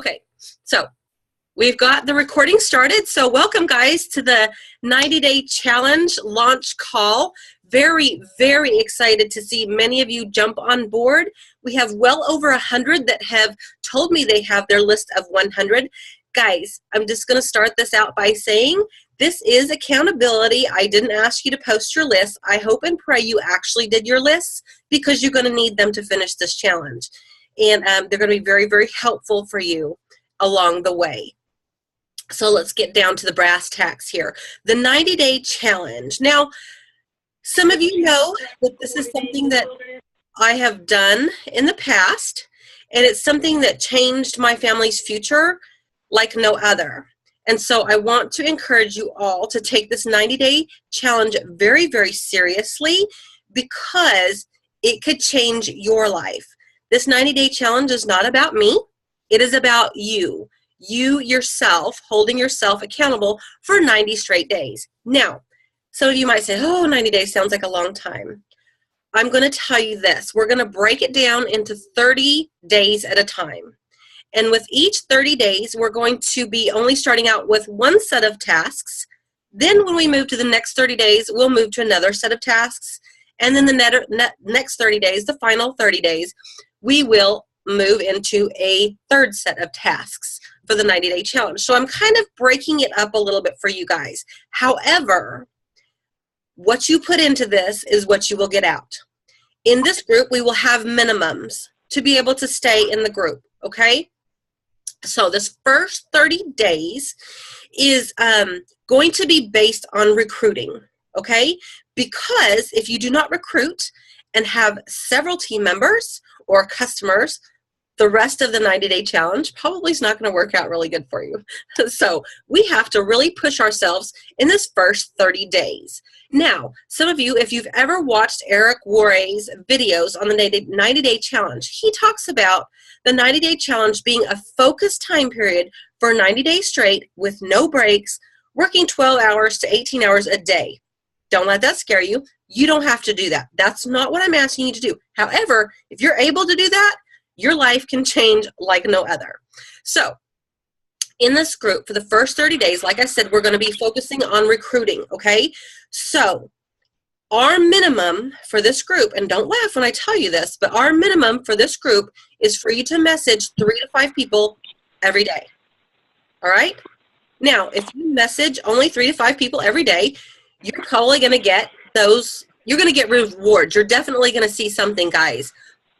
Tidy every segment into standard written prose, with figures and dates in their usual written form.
Okay, so we've got the recording started. So welcome, guys, to the 90-day challenge launch call. Very, very excited to see many of you jump on board. We have well over 100 that have told me they have their list of 100. Guys, I'm just going to start this out by saying this is accountability. I didn't ask you to post your list. I hope and pray you actually did your lists because you're going to need them to finish this challenge. And they're going to be very, very helpful for you along the way. So let's get down to the brass tacks here. The 90-day challenge. Now, some of you know that this is something that I have done in the past, and it's something that changed my family's future like no other. And so I want to encourage you all to take this 90-day challenge very, very seriously because it could change your life. This 90-day challenge is not about me. It is about you. You yourself, holding yourself accountable for 90 straight days. Now, some of you might say, oh, 90 days sounds like a long time. I'm going to tell you this. We're going to break it down into 30 days at a time. And with each 30 days, we're going to be only starting out with one set of tasks. Then when we move to the next 30 days, we'll move to another set of tasks. And then the next 30 days, the final 30 days, we will move into a third set of tasks for the 90-day challenge. So I'm kind of breaking it up a little bit for you guys. However, what you put into this is what you will get out. In this group, we will have minimums to be able to stay in the group, okay? So this first 30 days is going to be based on recruiting, okay? Because if you do not recruit and have several team members or customers, the rest of the 90-day challenge probably is not going to work out really good for you. So we have to really push ourselves in this first 30 days. Now, some of you, if you've ever watched Eric Warre's videos on the 90-day challenge, he talks about the 90-day challenge being a focused time period for 90 days straight with no breaks, working 12 hours to 18 hours a day. Don't let that scare you. You don't have to do that. That's not what I'm asking you to do. However, if you're able to do that, your life can change like no other. So in this group for the first 30 days, like I said, we're going to be focusing on recruiting, okay? So our minimum for this group, and don't laugh when I tell you this, but our minimum for this group is for you to message 3 to 5 people every day, all right? Now, if you message only 3 to 5 people every day, you're probably going to get those, you're going to get rewards. You're definitely going to see something, guys.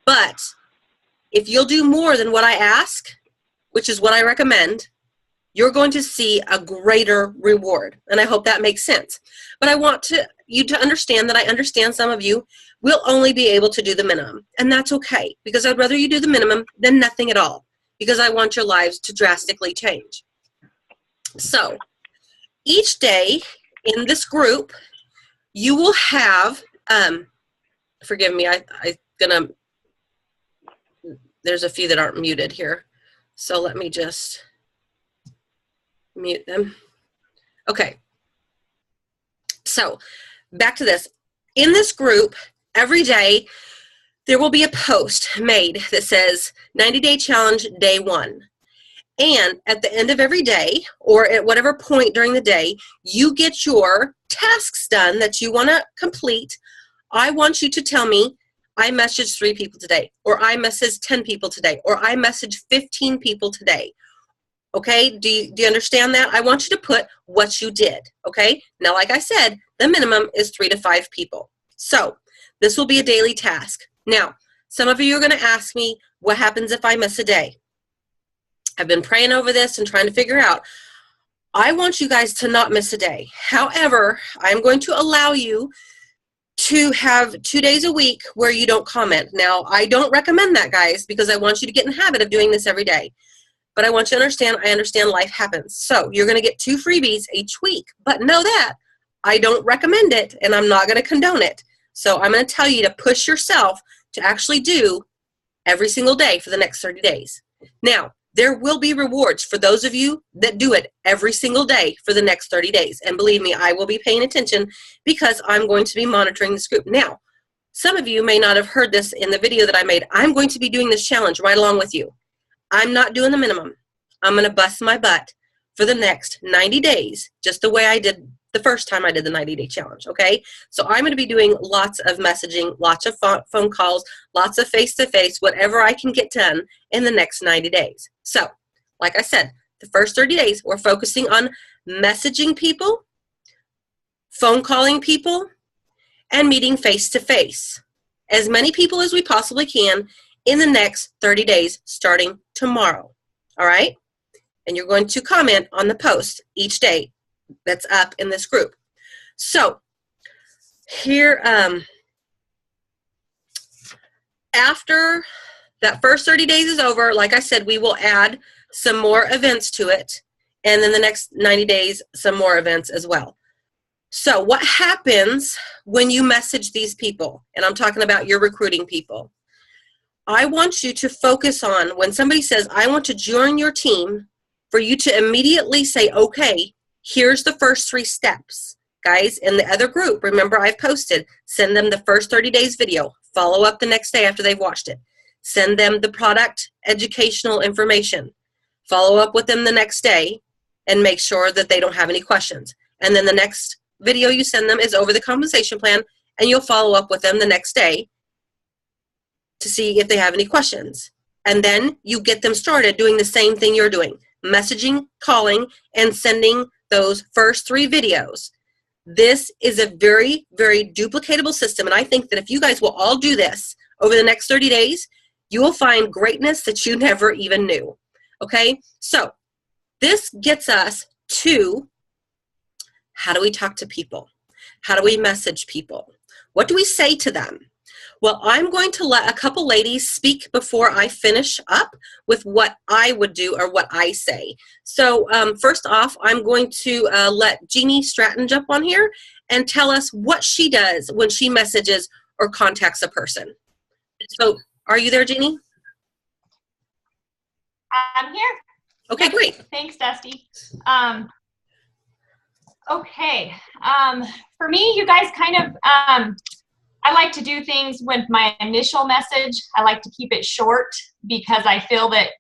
But if you'll do more than what I ask, which is what I recommend, you're going to see a greater reward. And I hope that makes sense. But I want you to understand that I understand some of you will only be able to do the minimum. And that's okay, because I'd rather you do the minimum than nothing at all, because I want your lives to drastically change. So each day in this group, you will have, forgive me, there's a few that aren't muted here. So let me just mute them. Okay. So back to this. In this group, every day, there will be a post made that says 90-day challenge day 1. And at the end of every day, or at whatever point during the day, you get your tasks done that you want to complete. I want you to tell me, I messaged 3 people today, or I messaged 10 people today, or I messaged 15 people today. Okay, do you understand that? I want you to put what you did, okay? Now, like I said, the minimum is 3 to 5 people. So this will be a daily task. Now, some of you are going to ask me, what happens if I miss a day? I've been praying over this and trying to figure out. I want you guys to not miss a day. However, I'm going to allow you to have 2 days a week where you don't comment. Now, I don't recommend that, guys, because I want you to get in the habit of doing this every day. But I want you to understand, I understand life happens. So you're going to get 2 freebies each week. But know that I don't recommend it, and I'm not going to condone it. So I'm going to tell you to push yourself to actually do every single day for the next 30 days. Now, there will be rewards for those of you that do it every single day for the next 30 days. And believe me, I will be paying attention because I'm going to be monitoring this group. Now, some of you may not have heard this in the video that I made. I'm going to be doing this challenge right along with you. I'm not doing the minimum. I'm going to bust my butt for the next 90 days, just the way I did the first time I did the 90-day challenge, okay? So I'm going to be doing lots of messaging, lots of phone calls, lots of face-to-face, whatever I can get done in the next 90 days. So, like I said, the first 30 days, we're focusing on messaging people, phone calling people, and meeting face-to-face. As many people as we possibly can in the next 30 days, starting tomorrow, all right? And you're going to comment on the post each day that's up in this group. So here, after that first 30 days is over, like I said, we will add some more events to it, and then the next 90 days, some more events as well. So what happens when you message these people? And I'm talking about your recruiting people. I want you to focus on when somebody says, I want to join your team, for you to immediately say, okay, here's the first 3 steps. Guys, in the other group, remember I've posted, send them the first 30 days video, follow up the next day after they've watched it. Send them the product educational information. Follow up with them the next day and make sure that they don't have any questions. And then the next video you send them is over the compensation plan, and you'll follow up with them the next day to see if they have any questions. And then you get them started doing the same thing you're doing. Messaging, calling, and sending those first 3 videos. This is a very, very duplicatable system, and I think that if you guys will all do this over the next 30 days, you will find greatness that you never even knew. Okay? So this gets us to, how do we talk to people? How do we message people? What do we say to them? Well, I'm going to let a couple ladies speak before I finish up with what I would do or what I say. So first off, I'm going to let Jeannie Stratton jump on here and tell us what she does when she messages or contacts a person. So are you there, Jeannie? I'm here. Okay, yes. Great. Thanks, Dusty. Okay. For me, you guys kind of, I like to do things with my initial message. I like to keep it short because I feel that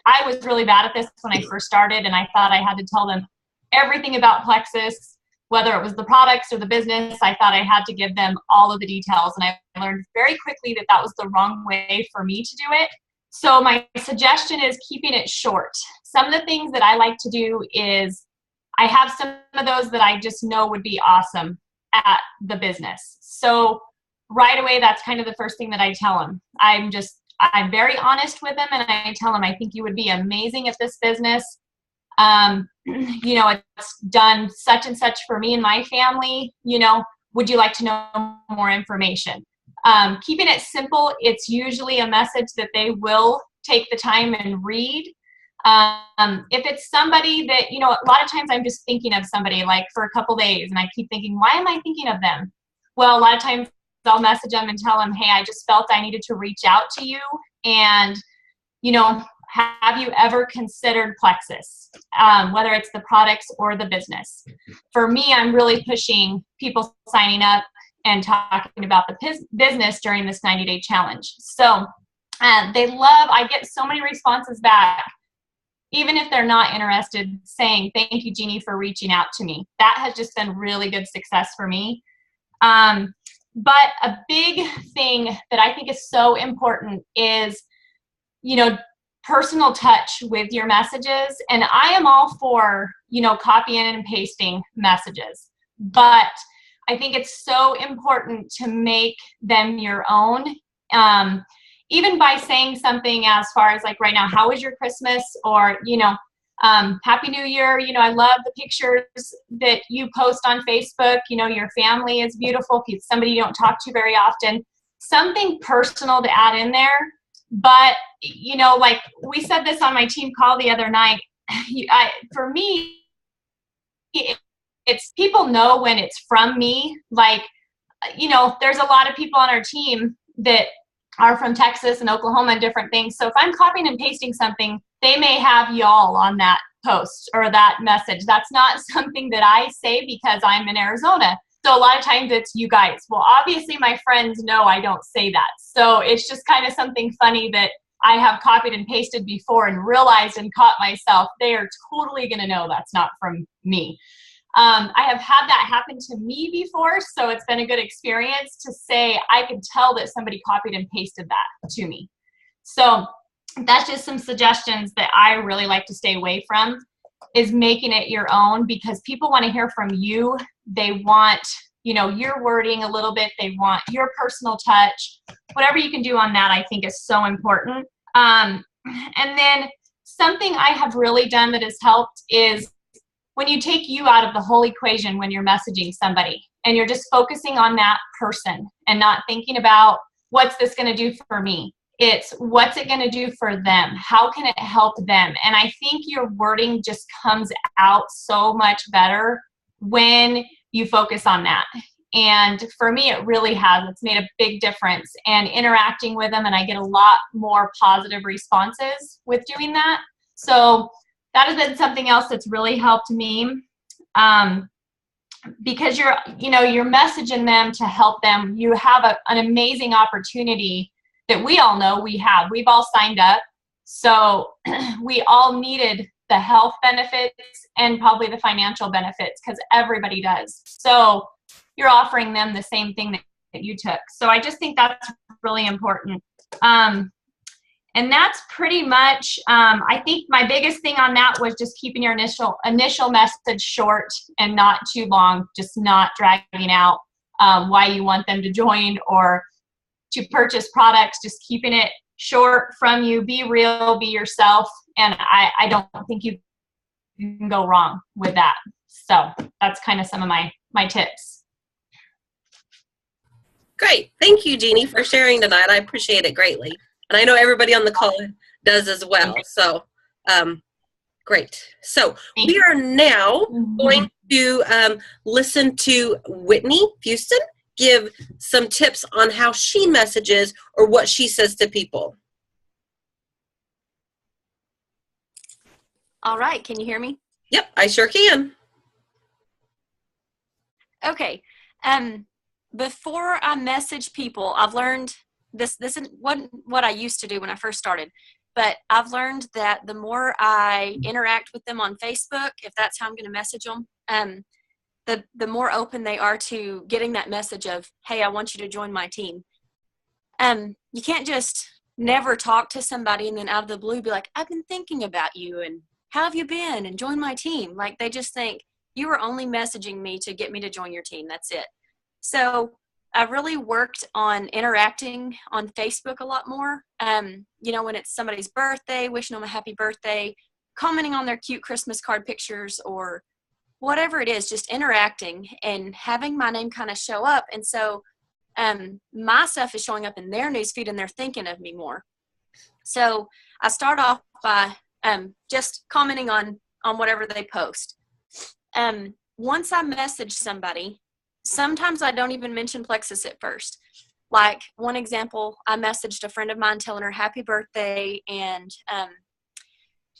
I was really bad at this when I first started, and I thought I had to tell them everything about Plexus, whether it was the products or the business. I thought I had to give them all of the details, and I learned very quickly that that was the wrong way for me to do it. So my suggestion is keeping it short. Some of the things that I like to do is I have some of those that I just know would be awesome at the business. So right away, that's kind of the first thing that I tell them. I'm very honest with them, and I tell them, I think you would be amazing at this business. You know, it's done such and such for me and my family. You know, would you like to know more information? Keeping it simple, it's usually a message that they will take the time and read. If it's somebody that, you know, a lot of times I'm just thinking of somebody like for a couple days, and I keep thinking, why am I thinking of them? Well, a lot of times I'll message them and tell them, hey, I just felt I needed to reach out to you, and, you know, have you ever considered Plexus, whether it's the products or the business? For me, I'm really pushing people signing up and talking about the business during this 90-day challenge. So I get so many responses back, even if they're not interested, saying, thank you, Jeannie, for reaching out to me. That has just been really good success for me. But a big thing that I think is so important is, you know, personal touch with your messages. And I am all for, you know, copying and pasting messages. But I think it's so important to make them your own. Even by saying something as far as like right now, how was your Christmas? Or, you know, Happy New Year. You know, I love the pictures that you post on Facebook. You know, your family is beautiful. If it's somebody you don't talk to very often, something personal to add in there. But, you know, like we said this on my team call the other night, for me, it's people know when it's from me. Like, you know, there's a lot of people on our team that are from Texas and Oklahoma and different things. So if I'm copying and pasting something, they may have y'all on that post or that message. That's not something that I say because I'm in Arizona. So a lot of times it's you guys. Well, obviously my friends know I don't say that. So it's just kind of something funny that I have copied and pasted before and realized and caught myself, they are totally going to know that's not from me. I have had that happen to me before, so it's been a good experience to say I could tell that somebody copied and pasted that to me. So that's just some suggestions that I really like to stay away from, is making it your own, because people want to hear from you. They want, you know, your wording a little bit. They want your personal touch. Whatever you can do on that, I think, is so important. And then something I have really done that has helped is when you take you out of the whole equation when you're messaging somebody and you're just focusing on that person and not thinking about what's this going to do for me. It's what's it going to do for them? How can it help them? And I think your wording just comes out so much better when you focus on that. And for me, it really has. It's made a big difference. And interacting with them, and I get a lot more positive responses with doing that. So that has been something else that's really helped me, because you're messaging them to help them. You have an amazing opportunity that we all know we have. We've all signed up. So we all needed the health benefits and probably the financial benefits, because everybody does. So you're offering them the same thing that you took. So I just think that's really important. And that's pretty much, I think my biggest thing on that was just keeping your initial message short and not too long, just not dragging out why you want them to join or to purchase products, just keeping it short from you. Be real, be yourself. And I don't think you can go wrong with that. So that's kind of some of my tips. Great. Thank you, Jeannie, for sharing that. I appreciate it greatly. And I know everybody on the call does as well. So great. So we are now going to listen to Whitney Houston give some tips on how she messages or what she says to people. All right. Can you hear me? Yep, I sure can. Okay. Before I message people, I've learned this isn't what I used to do when I first started, but I've learned that the more I interact with them on Facebook, if that's how I'm going to message them, the more open they are to getting that message of, hey, I want you to join my team. You can't just never talk to somebody and then out of the blue be like, I've been thinking about you and how have you been and join my team. Like they just think you were only messaging me to get me to join your team. That's it. So I really worked on interacting on Facebook a lot more. When it's somebody's birthday, wishing them a happy birthday, commenting on their cute Christmas card pictures or whatever it is, just interacting and having my name kind of show up. And so my stuff is showing up in their newsfeed and they're thinking of me more. So I start off by just commenting on whatever they post. Once I message somebody, sometimes I don't even mention Plexus at first. Like one example, I messaged a friend of mine telling her happy birthday, and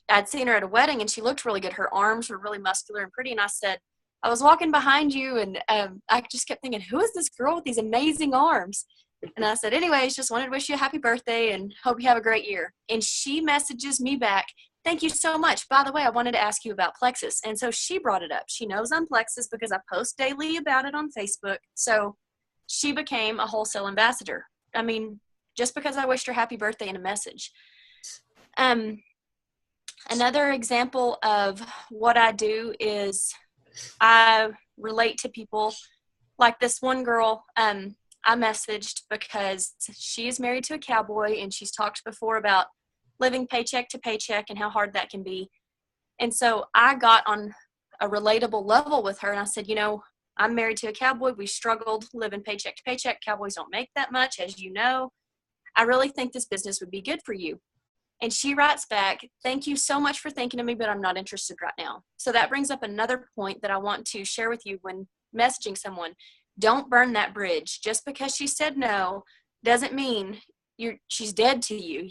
I'd seen her at a wedding and she looked really good. Her arms were really muscular and pretty. And I said, I was walking behind you and I just kept thinking, who is this girl with these amazing arms? And I said, anyways, just wanted to wish you a happy birthday and hope you have a great year. And she messages me back, thank you so much. By the way, I wanted to ask you about Plexus. And so she brought it up. She knows I'm Plexus because I post daily about it on Facebook. So she became a wholesale ambassador. I mean, just because I wished her happy birthday in a message. Another example of what I do is I relate to people. Like this one girl, I messaged because she is married to a cowboy and she's talked before about living paycheck to paycheck and how hard that can be. And so I got on a relatable level with her and I said, I'm married to a cowboy. We struggled living paycheck to paycheck. Cowboys don't make that much, as you know. I really think this business would be good for you. And she writes back, thank you so much for thinking of me, but I'm not interested right now. So that brings up another point that I want to share with you when messaging someone. Don't burn that bridge. Just because she said no doesn't mean she's dead to you,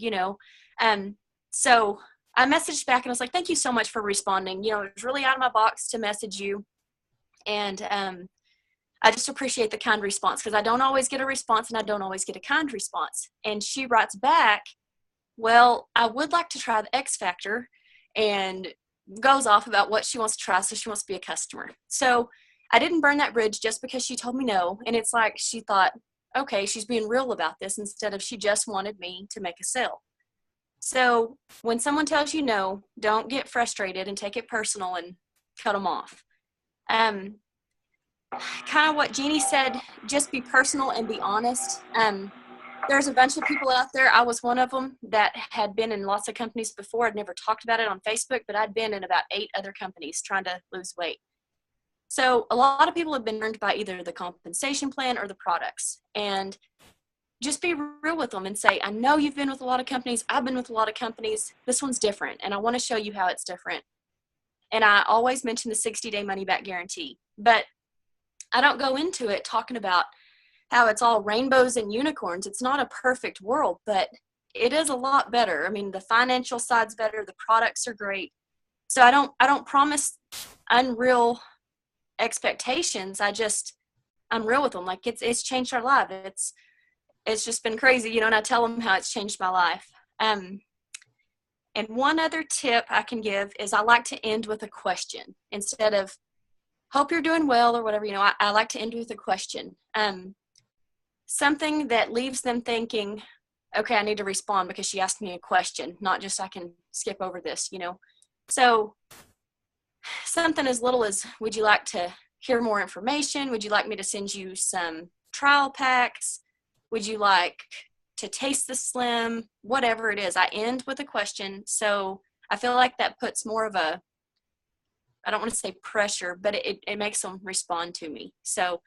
So I messaged back and I was like, thank you so much for responding. It was really out of my box to message you. And I just appreciate the kind response because I don't always get a response and I don't always get a kind response. And she writes back, well, I would like to try the X Factor, and goes off about what she wants to try. So she wants to be a customer. So I didn't burn that bridge just because she told me no. And it's like, she thought, okay, she's being real about this, instead of she just wanted me to make a sale. So when someone tells you no, don't get frustrated and take it personal and cut them off. Kind of what Jeannie said, just be personal and be honest. There's a bunch of people out there. I was one of them that had been in lots of companies before. I'd never talked about it on Facebook, but I'd been in about 8 other companies trying to lose weight. So a lot of people have been burned by either the compensation plan or the products. And just be real with them and say, I know you've been with a lot of companies. I've been with a lot of companies. This one's different, and I want to show you how it's different. And I always mention the 60-day money-back guarantee. But I don't go into it talking about how it's all rainbows and unicorns. It's not a perfect world, but it is a lot better. I mean, the financial side's better. The products are great. So I don't promise unreal expectations. I'm real with them. Like, it's changed our life. It's just been crazy, you know, and I tell them how it's changed my life. And one other tip I can give is I like to end with a question instead of hope you're doing well or whatever. You know, I like to end with a question. Something that leaves them thinking, okay, I need to respond because she asked me a question, not just I can skip over this, you know. So something as little as, would you like to hear more information? Would you like me to send you some trial packs? Would you like to taste the Slim? Whatever it is, I end with a question. So I feel like that puts more of a, I don't want to say pressure, but it makes them respond to me. So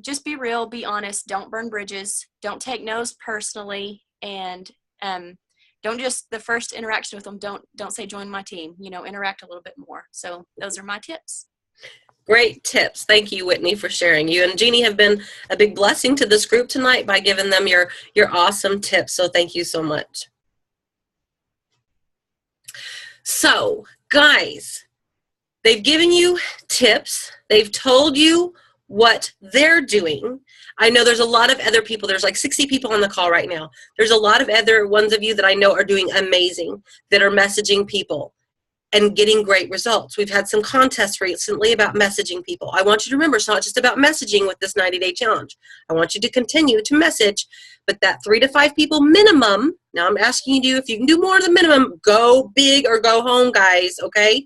just be real, be honest, don't burn bridges, don't take no's personally, and don't just, the first interaction with them, don't say join my team, you know, interact a little bit more. So those are my tips. Great tips. Thank you, Whitney, for sharing. You and Jeannie have been a big blessing to this group tonight by giving them your awesome tips. So thank you so much. So, guys, they've given you tips. They've told you what they're doing. I know there's a lot of other people. There's like 60 people on the call right now. There's a lot of other ones of you that I know are doing amazing, that are messaging people and getting great results. We've had some contests recently about messaging people. I want you to remember, it's not just about messaging with this 90-day challenge. I want you to continue to message, but that 3 to 5 people minimum, now I'm asking you, if you can do more than the minimum, go big or go home, guys, okay?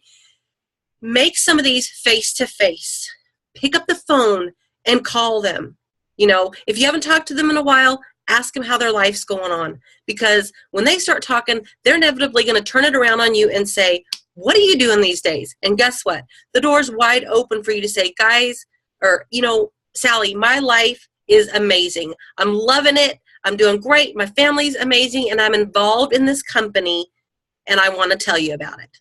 Make some of these face-to-face. Pick up the phone and call them. You know, if you haven't talked to them in a while, ask them how their life's going on. Because when they start talking, they're inevitably going to turn it around on you and say, what are you doing these days? And guess what? The door's wide open for you to say, guys, or, you know, Sally, my life is amazing. I'm loving it. I'm doing great. My family's amazing. And I'm involved in this company. And I want to tell you about it.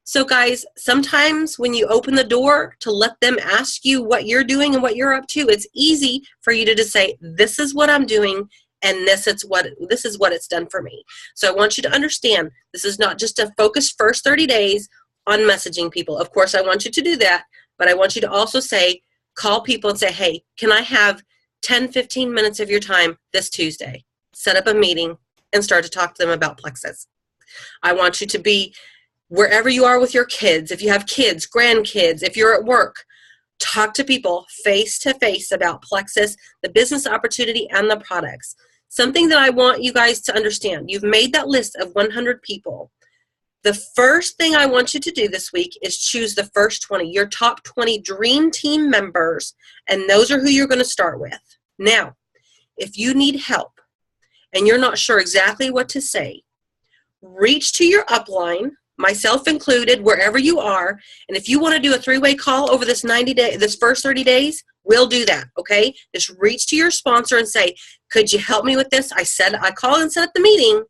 So guys, sometimes when you open the door to let them ask you what you're doing and what you're up to, it's easy for you to just say, this is what I'm doing, and this is what it's done for me. So I want you to understand, this is not just a focused first 30 days on messaging people. Of course, I want you to do that, but I want you to also say, call people and say, hey, can I have 10, 15 minutes of your time this Tuesday? Set up a meeting and start to talk to them about Plexus. I want you to be wherever you are with your kids, if you have kids, grandkids, if you're at work, talk to people face to face about Plexus, the business opportunity, and the products. Something that I want you guys to understand, you've made that list of 100 people. The first thing I want you to do this week is choose the first 20, your top 20 dream team members, and those are who you're going to start with. Now, if you need help and you're not sure exactly what to say, reach to your upline, myself included, wherever you are, and if you want to do a 3-way call over this first 30 days, we'll do that, okay? Just reach to your sponsor and say, could you help me with this? I called and set up the meeting.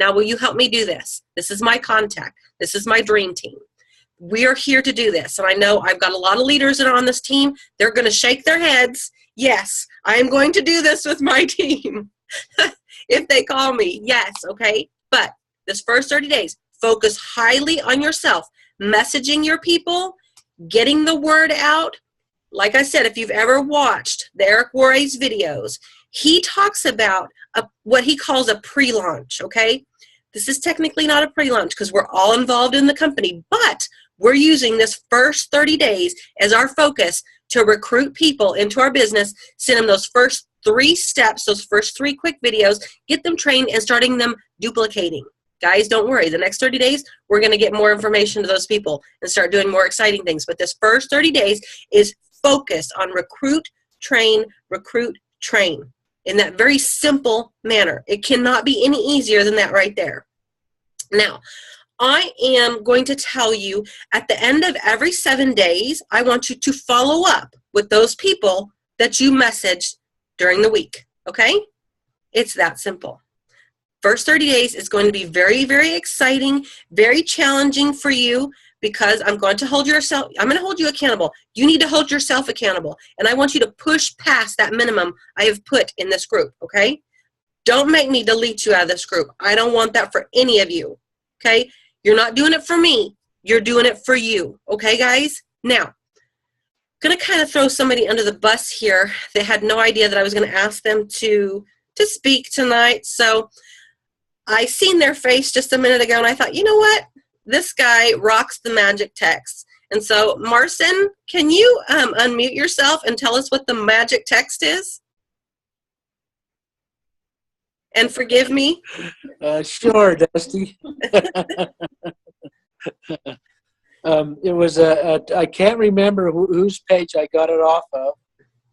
Now, will you help me do this? This is my contact. This is my dream team. We are here to do this, and I know I've got a lot of leaders that are on this team. They're going to shake their heads. Yes, I am going to do this with my team. If they call me, yes, okay? But this first 30 days, focus highly on yourself, messaging your people, getting the word out. Like I said, if you've ever watched the Eric Warre's videos, he talks about what he calls a pre-launch, okay? This is technically not a pre-launch because we're all involved in the company, but we're using this first 30 days as our focus to recruit people into our business, send them those first 3 steps, those first 3 quick videos, get them trained and starting them duplicating. Guys, don't worry. The next 30 days, we're going to get more information to those people and start doing more exciting things. But this first 30 days is focused on recruit, train, in that very simple manner. It cannot be any easier than that right there. Now, I am going to tell you at the end of every 7 days, I want you to follow up with those people that you messaged during the week, okay? It's that simple. First 30 days is going to be very, very exciting, very challenging for you because I'm going to hold you accountable. You need to hold yourself accountable, and I want you to push past that minimum I have put in this group, okay? Don't make me delete you out of this group. I don't want that for any of you, okay? You're not doing it for me. You're doing it for you, okay, guys? Now, I'm going to kind of throw somebody under the bus here that had no idea that I was going to ask them to speak tonight, so I seen their face just a minute ago, and I thought, you know what? This guy rocks the magic text. And so, Marcin, can you unmute yourself and tell us what the magic text is? And forgive me. Sure, Dusty. It was I can't remember whose page I got it off of,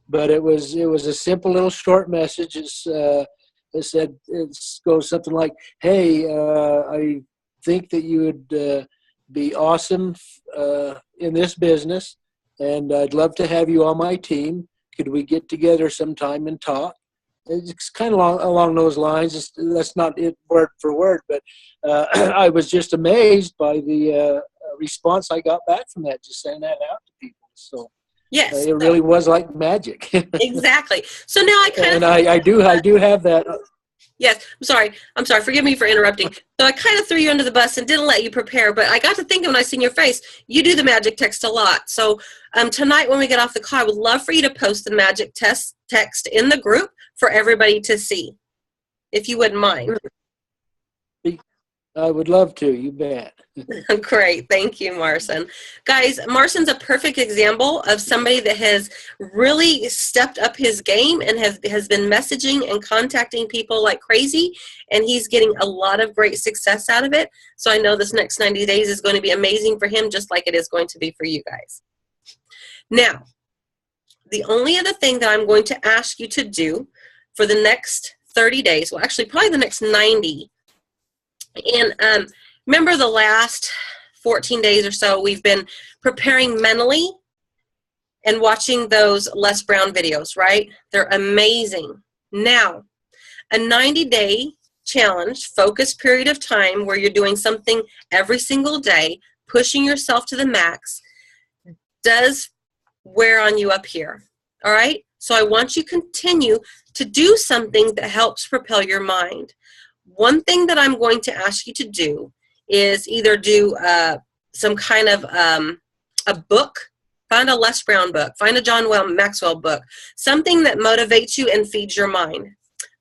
but it was a simple little short message. It said, it goes something like, hey, I think that you would be awesome in this business, and I'd love to have you on my team. Could we get together sometime and talk? It's kind of along those lines. That's not it word for word, but I was just amazed by the response I got back from that, just sending that out to people. So yes, it really was like magic. Exactly. So now I kind of I do have that. Yes, I'm sorry. Forgive me for interrupting. So I kind of threw you under the bus and didn't let you prepare, but I got to thinking when I seen your face, you do the magic text a lot. So tonight when we get off the call, I would love for you to post the magic text in the group for everybody to see, if you wouldn't mind. I would love to, you bet. Great. Thank you, Marcin. Guys, Marcin's a perfect example of somebody that has really stepped up his game and has been messaging and contacting people like crazy, and he's getting a lot of great success out of it. So I know this next 90 days is going to be amazing for him, just like it is going to be for you guys. Now, the only other thing that I'm going to ask you to do for the next 30 days, well, actually probably the next 90, and remember the last 14 days or so, we've been preparing mentally and watching those Les Brown videos, right? They're amazing. Now, a 90-day challenge, focused period of time where you're doing something every single day, pushing yourself to the max, does wear on you up here, all right? So I want you to continue to do something that helps propel your mind. One thing that I'm going to ask you to do is either do some kind of a book, find a Les Brown book, find a John Maxwell book, something that motivates you and feeds your mind.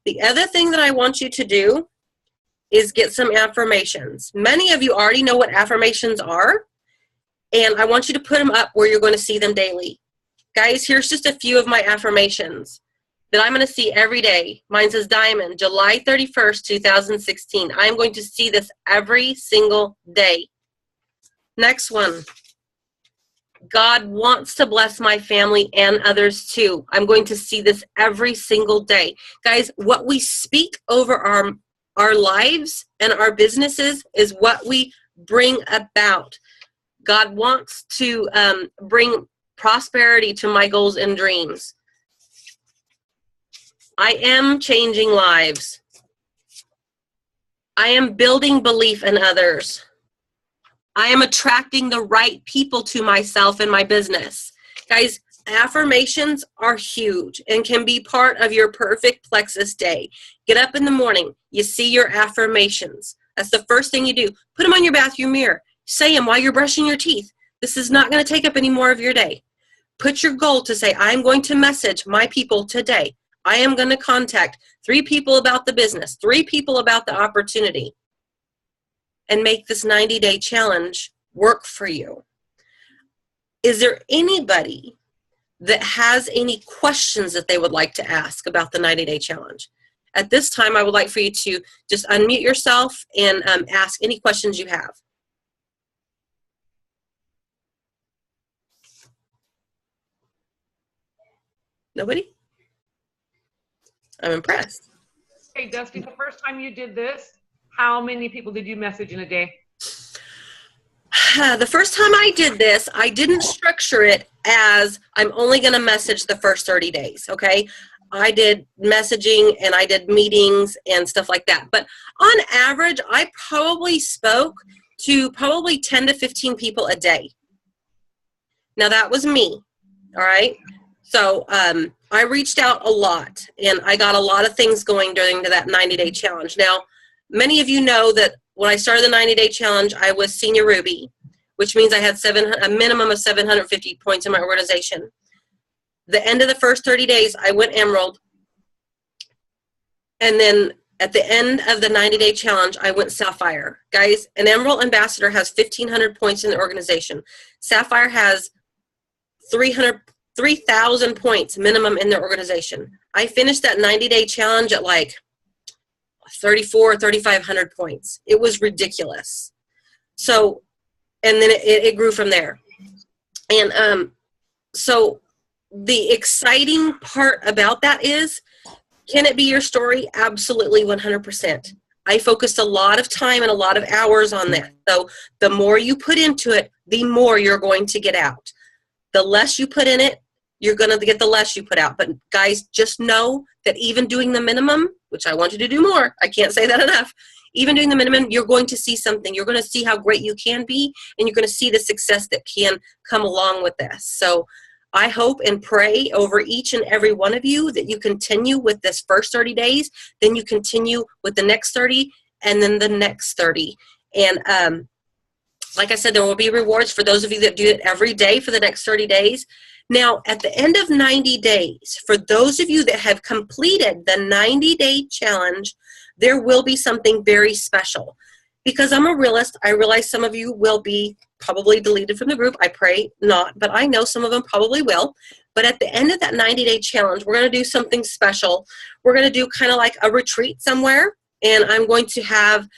The other thing that I want you to do is get some affirmations. Many of you already know what affirmations are, and I want you to put them up where you're going to see them daily. Guys, here's just a few of my affirmations that I'm going to see every day. Mine says Diamond, July 31st, 2016. I'm going to see this every single day. Next one. God wants to bless my family and others too. I'm going to see this every single day. Guys, what we speak over our lives and our businesses is what we bring about. God wants to bring prosperity to my goals and dreams. I am changing lives. I am building belief in others. I am attracting the right people to myself and my business. Guys, affirmations are huge and can be part of your perfect plexus day. Get up in the morning. You see your affirmations. That's the first thing you do. Put them on your bathroom mirror. Say them while you're brushing your teeth. This is not going to take up any more of your day. Put your goal to say, I'm going to message my people today. I am going to contact 3 people about the business, 3 people about the opportunity. and make this 90-day challenge work for you. Is there anybody that has any questions that they would like to ask about the 90-day challenge? At this time, I would like for you to just unmute yourself and ask any questions you have. Nobody? I'm impressed. Hey, Dusty, the first time you did this, how many people did you message in a day? The first time I did this, I didn't structure it as I'm only going to message the first 30 days, okay? I did messaging and I did meetings and stuff like that. But on average, I probably spoke to probably 10 to 15 people a day. Now, that was me, all right? So I reached out a lot, and I got a lot of things going during that 90-day challenge. Now, many of you know that when I started the 90-day challenge, I was senior Ruby, which means I had a minimum of 750 points in my organization. The end of the first 30 days, I went Emerald. And then at the end of the 90-day challenge, I went Sapphire. Guys, an Emerald Ambassador has 1,500 points in the organization. Sapphire has 3,000 points minimum in their organization. I finished that 90-day challenge at like 3,500 points. It was ridiculous. So, and then it grew from there. And so the exciting part about that is, can it be your story? Absolutely, 100%. I focused a lot of time and a lot of hours on that. So the more you put into it, the more you're going to get out. The less you put in it, you're going to get the less you put out. But guys, just know that even doing the minimum, which I want you to do more, I can't say that enough, even doing the minimum, you're going to see something. You're going to see how great you can be, and you're going to see the success that can come along with this. So I hope and pray over each and every one of you that you continue with this first 30 days, then you continue with the next 30, and then the next 30. And like I said, there will be rewards for those of you that do it every day for the next 30 days. Now, at the end of 90 days, for those of you that have completed the 90-day challenge, there will be something very special. Because I'm a realist, I realize some of you will be probably deleted from the group. I pray not, but I know some of them probably will. But at the end of that 90-day challenge, we're going to do something special. We're going to do kind of like a retreat somewhere, and I'm going to have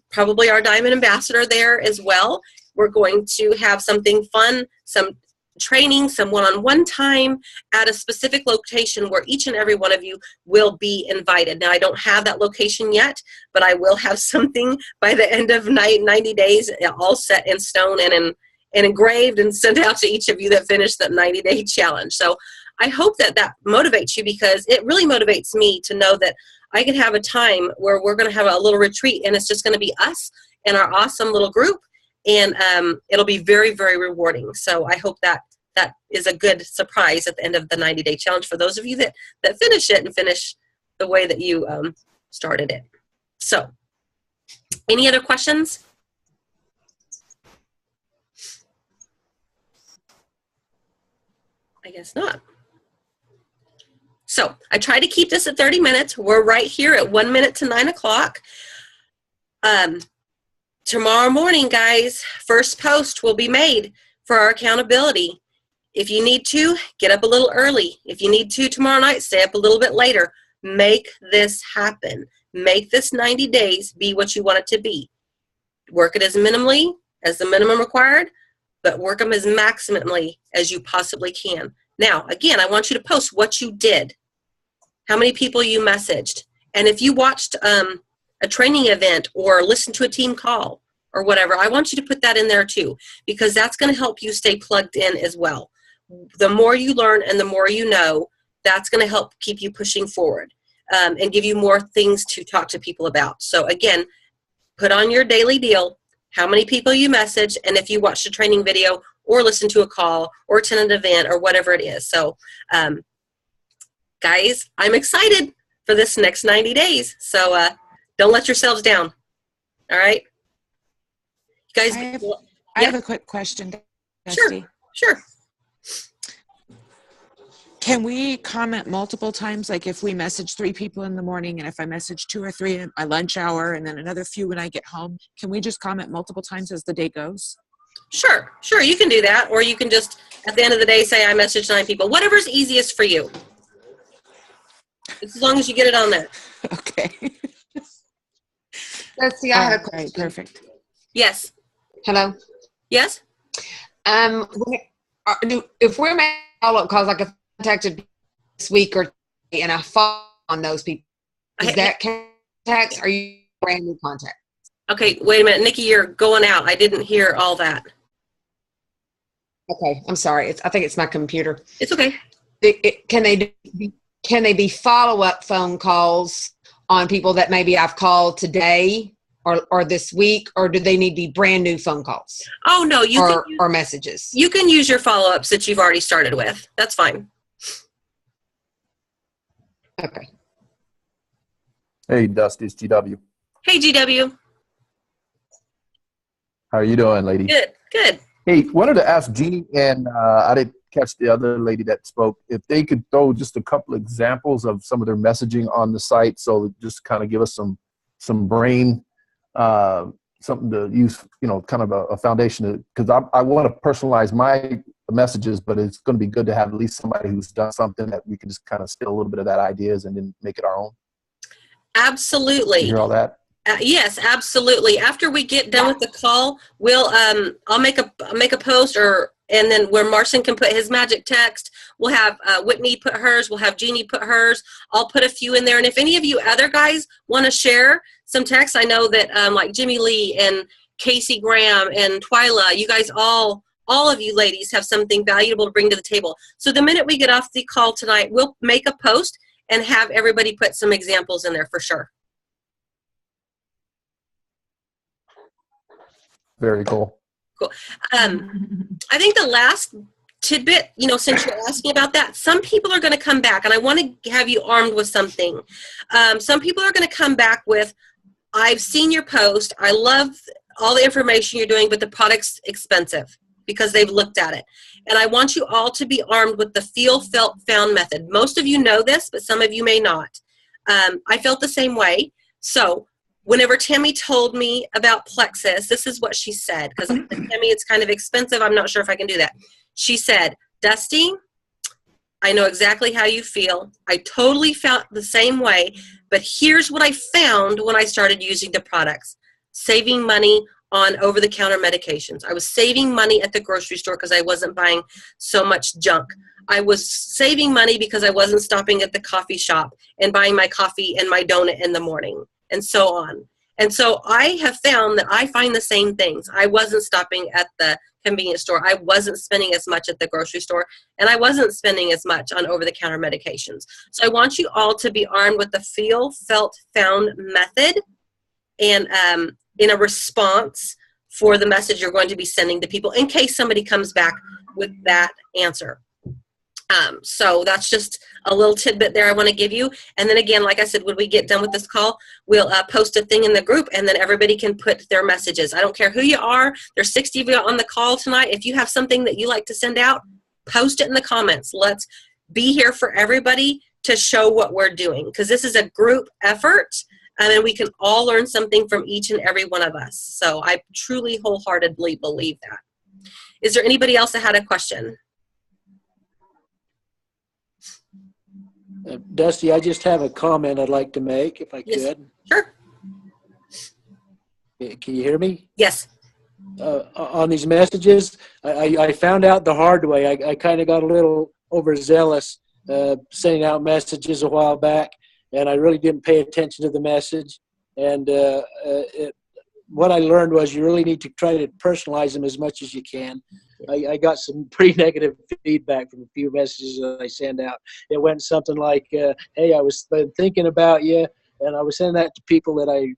probably our Diamond Ambassador there as well. We're going to have something fun, some training, some one-on-one time at a specific location where each and every one of you will be invited. Now, I don't have that location yet, but I will have something by the end of 90 days all set in stone and engraved and sent out to each of you that finished that 90-day challenge. So I hope that that motivates you, because it really motivates me to know that I can have a time where we're going to have a little retreat, and it's just going to be us and our awesome little group. And it'll be very, very rewarding. So I hope that that is a good surprise at the end of the 90-day challenge for those of you that finish it and finish the way that you started it. So any other questions? I guess not. So I try to keep this at 30 minutes. We're right here at 1 minute to 9 o'clock. Tomorrow morning, guys, first post will be made for our accountability. If you need to, get up a little early. If you need to tomorrow night, stay up a little bit later. Make this happen. Make this 90 days be what you want it to be. Work it as minimally, as the minimum required, but work them as maximally as you possibly can. Now, again, I want you to post what you did, how many people you messaged, and if you watched a training event or listen to a team call or whatever, I want you to put that in there too, because that's going to help you stay plugged in as well. The more you learn and the more you know, that's going to help keep you pushing forward and give you more things to talk to people about. So again, put on your daily deal how many people you message, and if you watched a training video or listen to a call or attend an event or whatever it is. So guys, I'm excited for this next 90 days. So don't let yourselves down. All right? Guys, I have a quick question, Dusty. Sure. Can we comment multiple times? Like if we message 3 people in the morning, and if I message 2 or 3 at my lunch hour, and then another few when I get home, can we just comment multiple times as the day goes? Sure, you can do that. Or you can just, at the end of the day, say I messaged 9 people. Whatever's easiest for you. As long as you get it on there. Okay. Let's see, I have a question. Right, perfect. Yes. Hello? Yes? If we're making follow-up calls, like if I contacted this week or and I follow on those people, is that contact? Are you brand new contact? Okay, wait a minute. Nikki, you're going out. I didn't hear all that. Okay, I'm sorry. I think it's my computer. It's okay. Can they be follow-up phone calls on people that maybe I've called today or this week, or do they need to be brand new phone calls? Oh, no. Or messages? You can use your follow-ups that you've already started with. That's fine. Okay. Hey, Dusty, it's GW. Hey, GW. How are you doing, lady? Good. Hey, wanted to ask Jeannie, and I didn't catch the other lady that spoke, if they could throw just a couple examples of some of their messaging on the site, so just kind of give us some brain, something to use, kind of a foundation, because I want to personalize my messages, but it's going to be good to have at least somebody who's done something that we can just kind of steal a little bit of that ideas and then make it our own. Absolutely. You hear all that? Yes, absolutely. After we get done with the call, we'll I'll make a post, and then where Marcin can put his magic text, we'll have Whitney put hers, we'll have Jeannie put hers. I'll put a few in there, and if any of you other guys want to share some text, I know that like Jimmy Lee and Casey Graham and Twyla, you guys all of you ladies have something valuable to bring to the table. So the minute we get off the call tonight, we'll make a post and have everybody put some examples in there for sure. Very cool. Cool. I think the last tidbit, since you're asking about that, some people are going to come back, and I want to have you armed with something. Some people are going to come back with, I've seen your post, I love all the information you're doing, but the product's expensive, because they've looked at it. And I want you all to be armed with the feel, felt, found method. Most of you know this, but some of you may not. I felt the same way. So whenever Tammy told me about Plexus, this is what she said, because I said, Tammy, it's kind of expensive. I'm not sure if I can do that. She said, Dusty, I know exactly how you feel. I totally felt the same way, but here's what I found when I started using the products. Saving money on over-the-counter medications. I was saving money at the grocery store because I wasn't buying so much junk. I was saving money because I wasn't stopping at the coffee shop and buying my coffee and my donut in the morning, and so on. And so I have found that I find the same things. I wasn't stopping at the convenience store. I wasn't spending as much at the grocery store, and I wasn't spending as much on over-the-counter medications. So I want you all to be armed with the feel, felt, found method, and in a response for the message you're going to be sending to people in case somebody comes back with that answer. So that's just a little tidbit there I want to give you. And then again, like I said, when we get done with this call, we'll post a thing in the group, and then everybody can put their messages. I don't care who you are. There's 60 of you on the call tonight. If you have something that you like to send out, post it in the comments. Let's be here for everybody to show what we're doing, because this is a group effort, and we can all learn something from each and every one of us. So I truly wholeheartedly believe that. Is there anybody else that had a question? Dusty, I just have a comment I'd like to make, if I could. Sure. Can you hear me? Yes. On these messages, I found out the hard way. I kind of got a little overzealous sending out messages a while back, and I really didn't pay attention to the message. And what I learned was you really need to try to personalize them as much as you can. I got some pretty negative feedback from a few messages that I send out. It went something like, hey, I was thinking about you, and I was sending that to people that I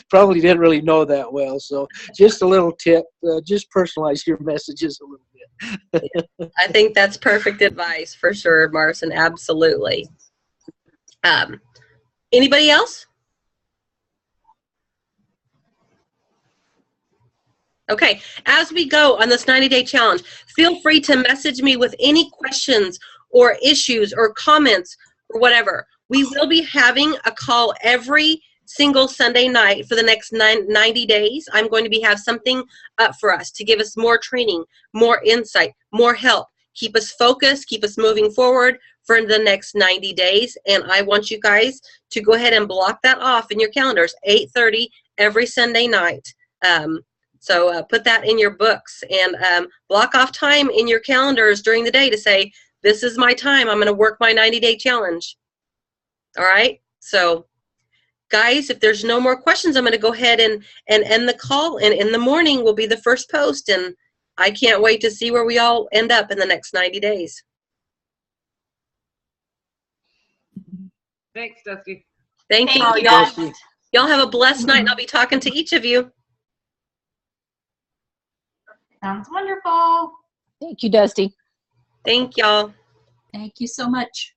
probably didn't really know that well. So just a little tip, just personalize your messages a little bit. I think that's perfect advice for sure, Marcin. Absolutely. Anybody else? Okay, as we go on this 90-day challenge, feel free to message me with any questions or issues or comments or whatever. We will be having a call every single Sunday night for the next 90 days. I'm going to have something up for us to give us more training, more insight, more help, keep us focused, keep us moving forward for the next 90 days. And I want you guys to go ahead and block that off in your calendars, 8:30 every Sunday night. So put that in your books and block off time in your calendars during the day to say, this is my time. I'm going to work my 90-day challenge. All right? So, guys, if there's no more questions, I'm going to go ahead and end the call. And in the morning will be the first post. And I can't wait to see where we all end up in the next 90 days. Thanks, Dusty. Thank you, Thank you, y'all. guys. Y'all have a blessed night, and I'll be talking to each of you. Sounds wonderful. Thank you, Dusty. Thank y'all. Thank you so much.